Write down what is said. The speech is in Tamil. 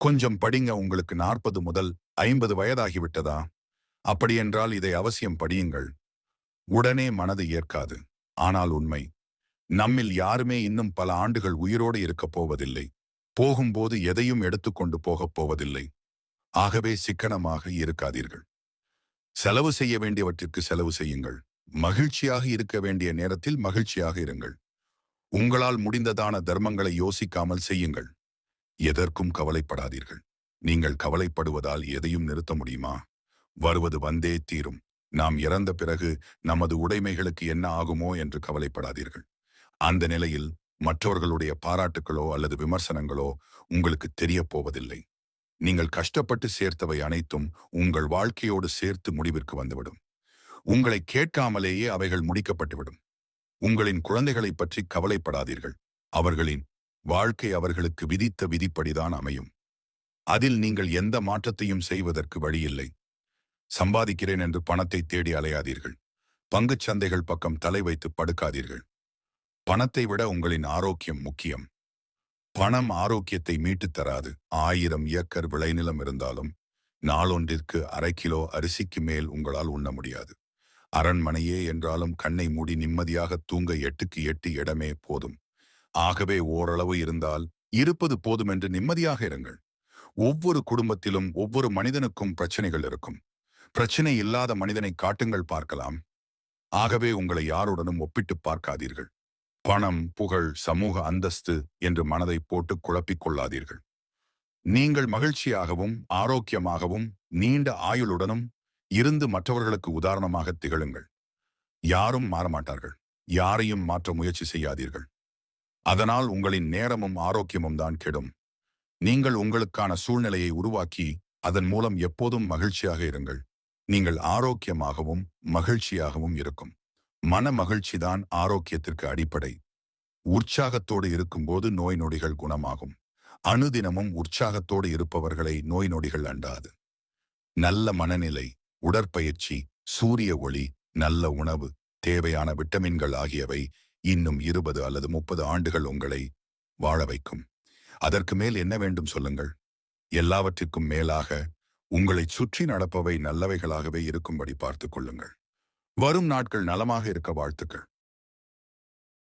கொஞ்சம் படிங்க. உங்களுக்கு 40 முதல் 50 வயதாகிவிட்டதா? அப்படியென்றால் இதை அவசியம் படியுங்கள். உடனே மனது ஏற்காது. ஆனால் உண்மை, நம்மில் யாருமே இன்னும் பல ஆண்டுகள் உயிரோடு இருக்கப் போவதில்லை. போகும்போது எதையும் எடுத்துக்கொண்டு போகப் போவதில்லை. ஆகவே சிக்கனமாக இருக்காதீர்கள். செலவு செய்ய வேண்டியவற்றிற்கு செலவு செய்யுங்கள். மகிழ்ச்சியாக இருக்க வேண்டிய நேரத்தில் மகிழ்ச்சியாக இருங்கள். உங்களால் முடிந்ததான தர்மங்களை யோசிக்காமல் செய்யுங்கள். எதற்கும் கவலைப்படாதீர்கள். நீங்கள் கவலைப்படுவதால் எதையும் நிறுத்த முடியுமா? வருவது வந்தே தீரும். நாம் இறந்த பிறகு நமது உடைமைகளுக்கு என்ன ஆகுமோ என்று கவலைப்படாதீர்கள். அந்த நிலையில் மற்றவர்களுடைய பாராட்டுக்களோ அல்லது விமர்சனங்களோ உங்களுக்கு தெரியப் போவதில்லை. நீங்கள் கஷ்டப்பட்டு சேர்த்தவை அனைத்தும் உங்கள் வாழ்க்கையோடு சேர்த்து முடிவிற்கு வந்துவிடும். உங்களை கேட்காமலேயே அவைகள் முடிக்கப்பட்டுவிடும். உங்களின் குழந்தைகளைப் பற்றி கவலைப்படாதீர்கள். அவர்களின் வாழ்க்கை அவர்களுக்கு விதித்த விதிப்படிதான் அமையும். அதில் நீங்கள் எந்த மாற்றத்தையும் செய்வதற்கு வழியில்லை. சம்பாதிக்கிறேன் என்று பணத்தை தேடி அலையாதீர்கள். பங்குச் சந்தைகள் பக்கம் தலை வைத்து படுக்காதீர்கள். பணத்தை விட உங்களின் ஆரோக்கியம் முக்கியம். பணம் ஆரோக்கியத்தை மீட்டுத் தராது. 1000 ஏக்கர் விளைநிலம் இருந்தாலும் நாளொன்றிற்கு 1/2 கிலோ அரிசிக்கு மேல் உங்களால் உண்ண முடியாது. அரண்மனையே என்றாலும் கண்ணை மூடி நிம்மதியாக தூங்க 8க்கு 8 இடமே போதும். ஆகவே ஓரளவு இருந்தால் இருப்பது போதுமென்று நிம்மதியாக இருங்கள். ஒவ்வொரு குடும்பத்திலும் ஒவ்வொரு மனிதனுக்கும் பிரச்சனைகள் இருக்கும். பிரச்சனை இல்லாத மனிதனை காட்டுங்கள், பார்க்கலாம். ஆகவே உங்களை யாருடனும் ஒப்பிட்டு பார்க்காதீர்கள். பணம், புகழ், சமூக அந்தஸ்து என்று மனதை போட்டு குழப்பிக் கொள்ளாதீர்கள். நீங்கள் மகிழ்ச்சியாகவும் ஆரோக்கியமாகவும் நீண்ட ஆயுளுடனும் இருந்து மற்றவர்களுக்கு உதாரணமாக திகழுங்கள். யாரும் மாறமாட்டார்கள். யாரையும் மாற்ற முயற்சி செய்யாதீர்கள். அதனால் உங்களின் நேரமும் ஆரோக்கியமும் தான் கெடும். நீங்கள் உங்களுக்கான சூழ்நிலையை உருவாக்கி அதன் மூலம் எப்போதும் மகிழ்ச்சியாக இருங்கள். நீங்கள் ஆரோக்கியமாகவும் மகிழ்ச்சியாகவும் இருக்கும். மன மகிழ்ச்சிதான் ஆரோக்கியத்திற்கு அடிப்படை. உற்சாகத்தோடு இருக்கும்போது நோய் நொடிகள் குணமாகும். அனுதினமும் உற்சாகத்தோடு இருப்பவர்களை நோய் நொடிகள் அண்டாது. நல்ல மனநிலை, உடற்பயிற்சி, சூரிய ஒளி, நல்ல உணவு, தேவையான விட்டமின்கள் ஆகியவை இன்னும் 20 அல்லது 30 ஆண்டுகள் உங்களை வாழ வைக்கும். அதற்கு மேல் என்ன வேண்டும் சொல்லுங்கள்? எல்லாவற்றிற்கும் மேலாக உங்களை சுற்றி நடப்பவை நல்லவைகளாகவே இருக்கும்படி பார்த்துக் கொள்ளுங்கள். வரும் நாட்கள் நலமாக இருக்க வாழ்த்துக்கள்.